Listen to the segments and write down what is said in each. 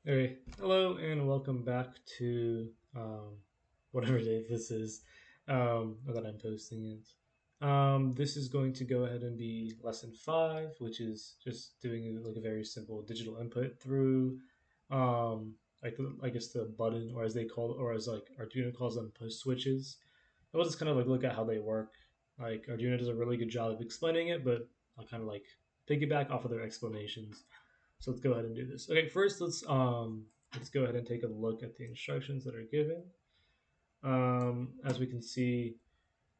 Okay, hello and welcome back to whatever day this is that I'm posting it. This is going to go ahead and be lesson five, which is just doing like a very simple digital input through, I guess the button, or as they call, or as like Arduino calls them, push switches. I will just kind of like look at how they work. Like Arduino does a really good job of explaining it, but I'll kind of like piggyback off of their explanations. So let's go ahead and do this. Okay, first let's go ahead and take a look at the instructions that are given. As we can see,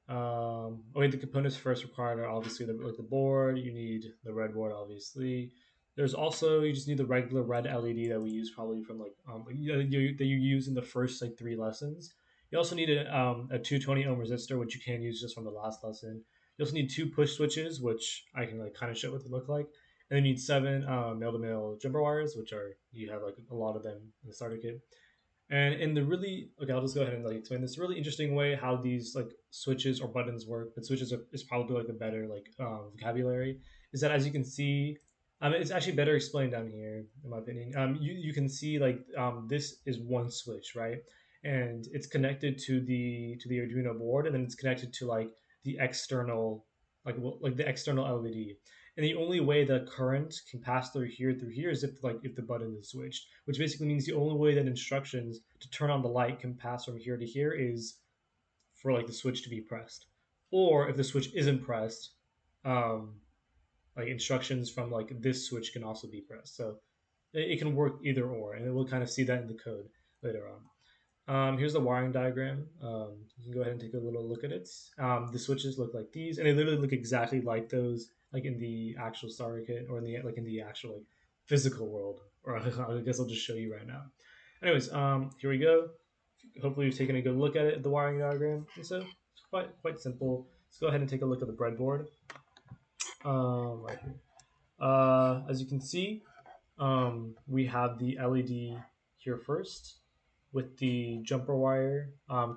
okay, the components first required are obviously like the board. You need the red board, obviously. There's also you just need the regular red LED that we use probably from like that you use in the first like three lessons. You also need a 220 ohm resistor, which you can use just from the last lesson. You also need two push switches, which I can like kind of show what they look like. And then you need seven male-to-male jumper wires, which are you have like a lot of them in the starter kit. And in the really okay, I'll just go ahead and like explain this really interesting way how these like switches or buttons work. But switches is probably like a better like vocabulary. Is that as you can see, it's actually better explained down here in my opinion. You can see like this is one switch, right? And it's connected to the Arduino board, and then it's connected to like the external like the external LED. And the only way the current can pass through here is if the button is switched, which basically means the only way that instructions to turn on the light can pass from here to here is for like the switch to be pressed. Or if the switch isn't pressed, um, like instructions from like this switch can also be pressed. So it can work either or, and we'll kind of see that in the code later on. Here's the wiring diagram. You can go ahead and take a little look at it. The switches look like these, and they literally look exactly like those, like in the actual starter kit, or in the like in the actual like physical world. Or I guess I'll just show you right now. Anyways, here we go. Hopefully, you've taken a good look at it, the wiring diagram. And so it's quite simple. Let's go ahead and take a look at the breadboard. Right here. As you can see, we have the LED here first with the jumper wire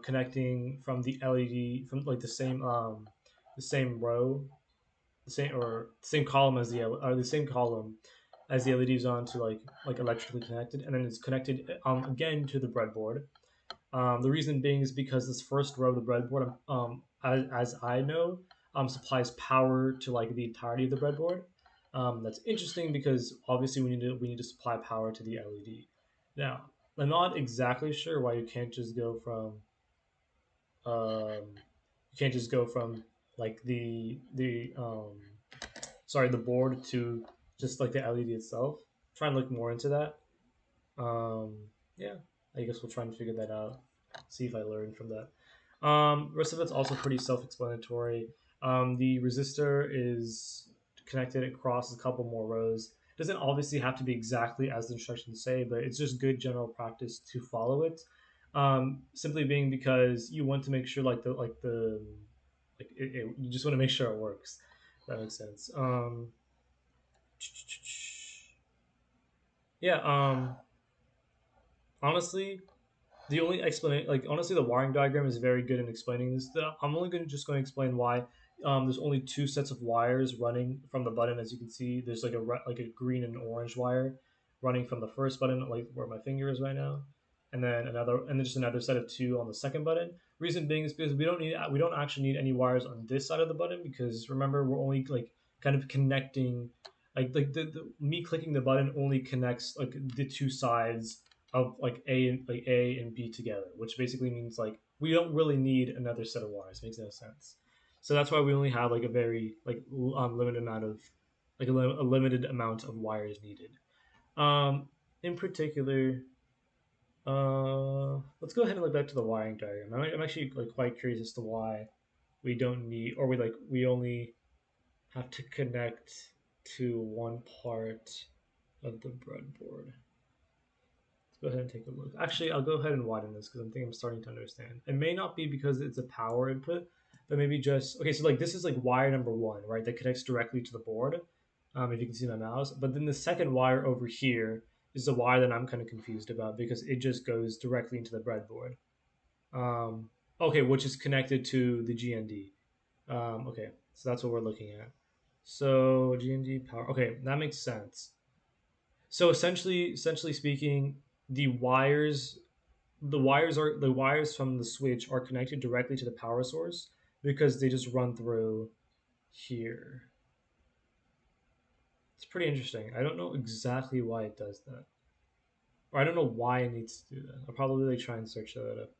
connecting from the LED from like the same row, the same column as the same column as the LEDs on to like electrically connected, and then it's connected again to the breadboard. The reason being is because this first row of the breadboard, as I know, supplies power to like the entirety of the breadboard. That's interesting because obviously we need to supply power to the LED. Now, I'm not exactly sure why you can't just go from like the sorry the board to just like the LED itself. Try and look more into that. Um, yeah, I guess we'll try and figure that out. See if I learn from that. Rest of it's also pretty self-explanatory. The resistor is connected across a couple more rows. It doesn't obviously have to be exactly as the instructions say, but it's just good general practice to follow it. Simply being because you want to make sure you just want to make sure it works. If that makes sense. Yeah. Honestly, the only explanation, like honestly, the wiring diagram is very good in explaining this. I'm only going to just going to explain why. There's only two sets of wires running from the button, as you can see. There's like like a green and orange wire running from the first button, like where my finger is right now, and then just another set of two on the second button. Reason being is because we don't actually need any wires on this side of the button because remember we're only like kind of connecting, the me clicking the button only connects like the two sides of like A and B together, which basically means like we don't really need another set of wires. Makes no sense. So that's why we only have like a very like limited amount of a limited amount of wires needed. In particular, let's go ahead and look back to the wiring diagram. I'm actually like quite curious as to why we don't need or we only have to connect to one part of the breadboard. Let's go ahead and take a look. Actually, I'll go ahead and widen this because I think I'm starting to understand. It may not be because it's a power input, but maybe just okay. So like this is like wire number one, right? That connects directly to the board. If you can see my mouse, but then the second wire over here is the wire that I'm kind of confused about because it just goes directly into the breadboard. Okay, which is connected to the GND. Okay, so that's what we're looking at. So GND power. Okay, that makes sense. So essentially speaking, the wires the wires from the switch are connected directly to the power source because they just run through here. It's pretty interesting. I don't know exactly why it does that, or I don't know why it needs to do that. I'll probably like try and search that up.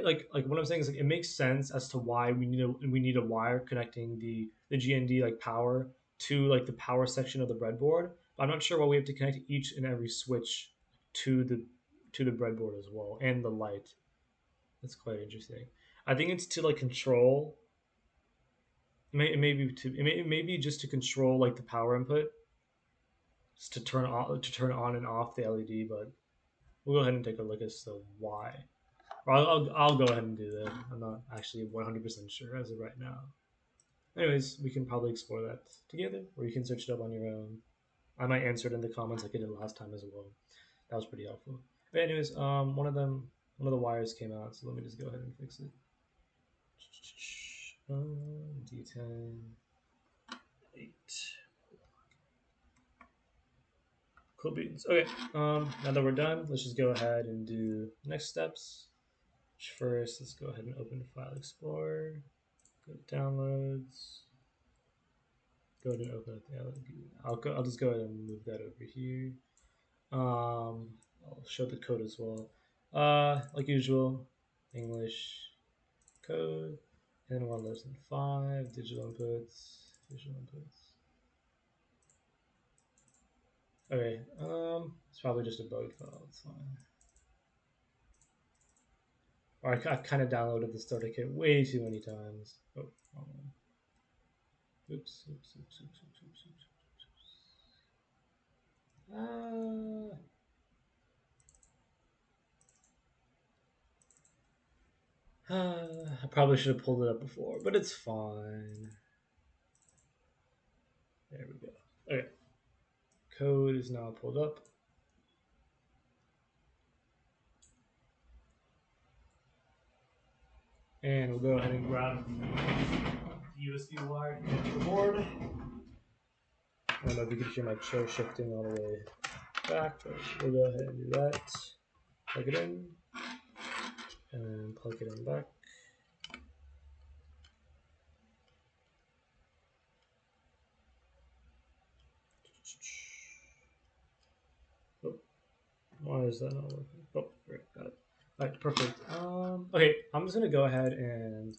Like what I'm saying is like it makes sense as to why we need a wire connecting the GND like power to like the power section of the breadboard. But I'm not sure why we have to connect each and every switch to the breadboard as well and the light. That's quite interesting. I think it's to like control. It may be just to control like the power input, just to turn on and off the LED. But we'll go ahead and take a look as to why. Or I'll go ahead and do that. I'm not actually 100% sure as of right now. Anyways, we can probably explore that together, or you can search it up on your own. I might answer it in the comments like I did last time as well. That was pretty helpful. But anyways, one of the wires came out, so let me just go ahead and fix it. D10, 8. Cool beans. Okay, now that we're done, let's just go ahead and do next steps. First, let's go ahead and open File Explorer. Go to Downloads. Go ahead and open up the LED. I'll just go ahead and move that over here. I'll show the code as well. Like usual, English code, and 1 less than 5, digital inputs. Okay, it's probably just a bug file, it's fine. Or I kind of downloaded the starter kit way too many times. Oh, wrong one. Oops. I probably should have pulled it up before, but it's fine. There we go. Okay. Code is now pulled up. And we'll go ahead and grab the USB wire to the board. I don't know if you can hear my chair shifting all the way back, but we'll go ahead and do that. Plug it in, and plug it in back. Oh, why is that not working? Oh, great, got it. All right, perfect. Okay, I'm just gonna go ahead and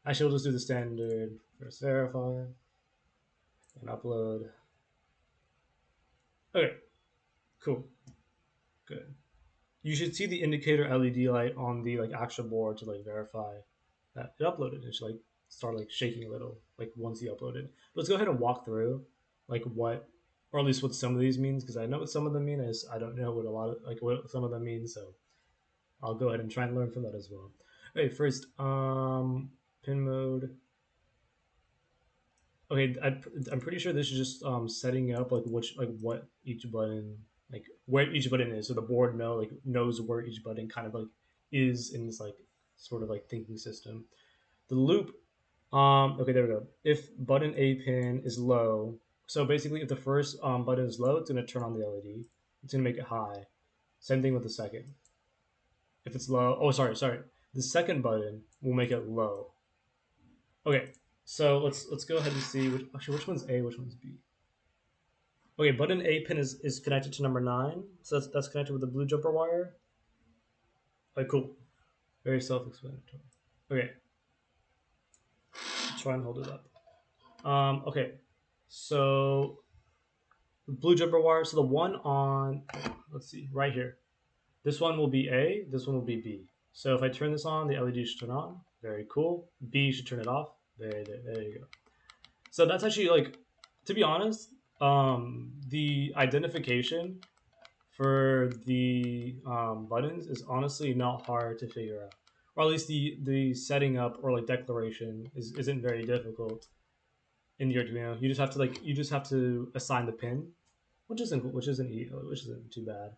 actually we'll just do the standard first verify and upload. Okay, cool, good. You should see the indicator LED light on the like actual board to like verify that it uploaded. It should like start like shaking a little like once you upload it. But let's go ahead and walk through like what, or at least what some of these means, because I know what some of them mean. I don't know what a lot of like what some of them mean, so I'll go ahead and try and learn from that as well. Okay, first pin mode. Okay, I'm pretty sure this is just setting up like what each button, like where each button is, so the board knows where each button kind of like is in this like sort of like thinking system. The loop, okay, there we go. If button A pin is low, so basically if the first button is low, it's gonna turn on the LED. It's gonna make it high. Same thing with the second. If it's low, oh sorry, the second button will make it low. Okay, so let's go ahead and see which one's A, which one's B. Okay, button A pin is connected to number 9, so that's connected with the blue jumper wire. Okay, cool. Very self-explanatory. Okay, try and hold it up. Okay, so the blue jumper wire. So the one on, let's see, right here. This one will be A. This one will be B. So if I turn this on, the LED should turn on. Very cool. B should turn it off. There you go. So that's actually like, to be honest, the identification for the buttons is honestly not hard to figure out, or at least the setting up or like declaration isn't very difficult in the Arduino. You just have to assign the pin, which isn't too bad.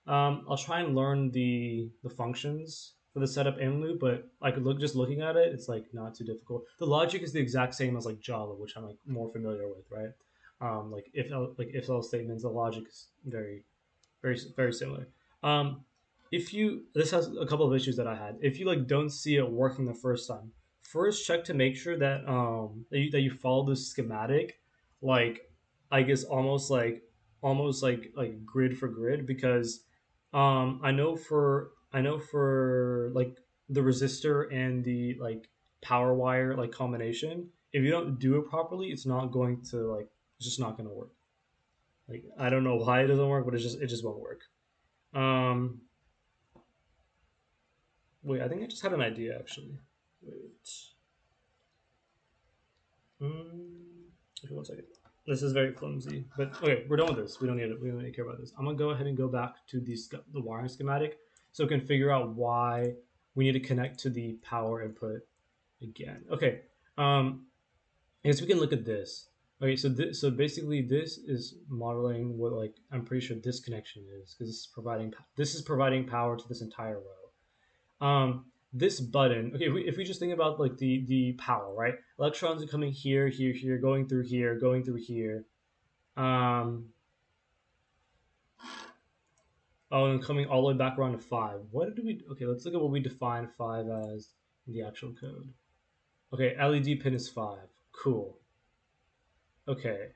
I'll try and learn the functions for the setup and loop, but like just looking at it, it's like not too difficult. The logic is the exact same as like Java, which I'm like more familiar with, right? if else statements. The logic is very similar. Um, if you this has a couple of issues that I had. If you like don't see it working the first time, first check to make sure that that you follow the schematic, like I guess almost like grid for grid because I know for like the resistor and the like power wire like combination. If you don't do it properly, it's not going to like it's just not going to work. Like I don't know why it doesn't work, but it just won't work. Um, wait, I think I just had an idea actually. Wait, okay, one second. This is very clumsy, but okay, we're done with this. We don't need it. We don't need to care about this. I'm gonna go ahead and go back to the wiring schematic, so we can figure out why we need to connect to the power input again. Okay, I guess we can look at this. Okay, so basically this is modeling what like I'm pretty sure this connection is because this is providing power to this entire row. This button. Okay, if we just think about like the power, right? Electrons are coming here, here, here, going through here, going through here. Um, oh, and coming all the way back around to five. What did we? Okay, let's look at what we define five as in the actual code. Okay, LED pin is five. Cool. Okay,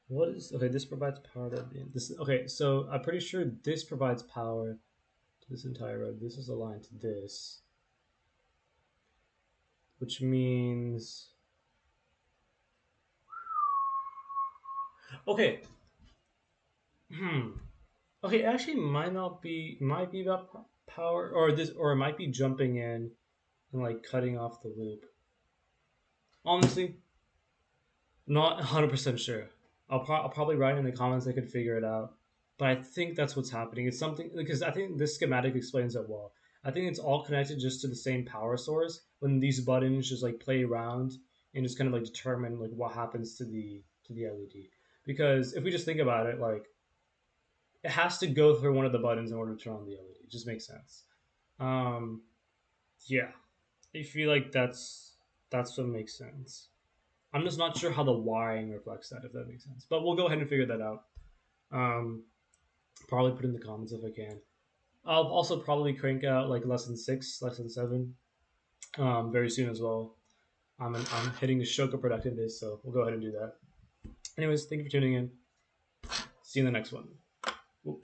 what is okay? This provides power to the end. This okay. So I'm pretty sure this provides power to this entire road. This is aligned to this, which means okay. Hmm. Okay, actually, might be about power, or this, or it might be jumping in and like cutting off the loop. Honestly, not 100% sure. I'll probably write in the comments. I could figure it out, but I think that's what's happening. It's something because I think this schematic explains it well. I think it's all connected just to the same power source. When these buttons just like play around and just kind of like determine like what happens to the LED. Because if we just think about it, like it has to go through one of the buttons in order to turn on the LED. It just makes sense. Um, yeah, I feel like that's what makes sense. I'm just not sure how the wiring reflects that, if that makes sense. But we'll go ahead and figure that out. Um, probably put in the comments if I can. I'll also probably crank out like lesson six, lesson seven, very soon as well. I'm hitting a Shoka productive day, so we'll go ahead and do that. Anyways, thank you for tuning in. See you in the next one. Ooh.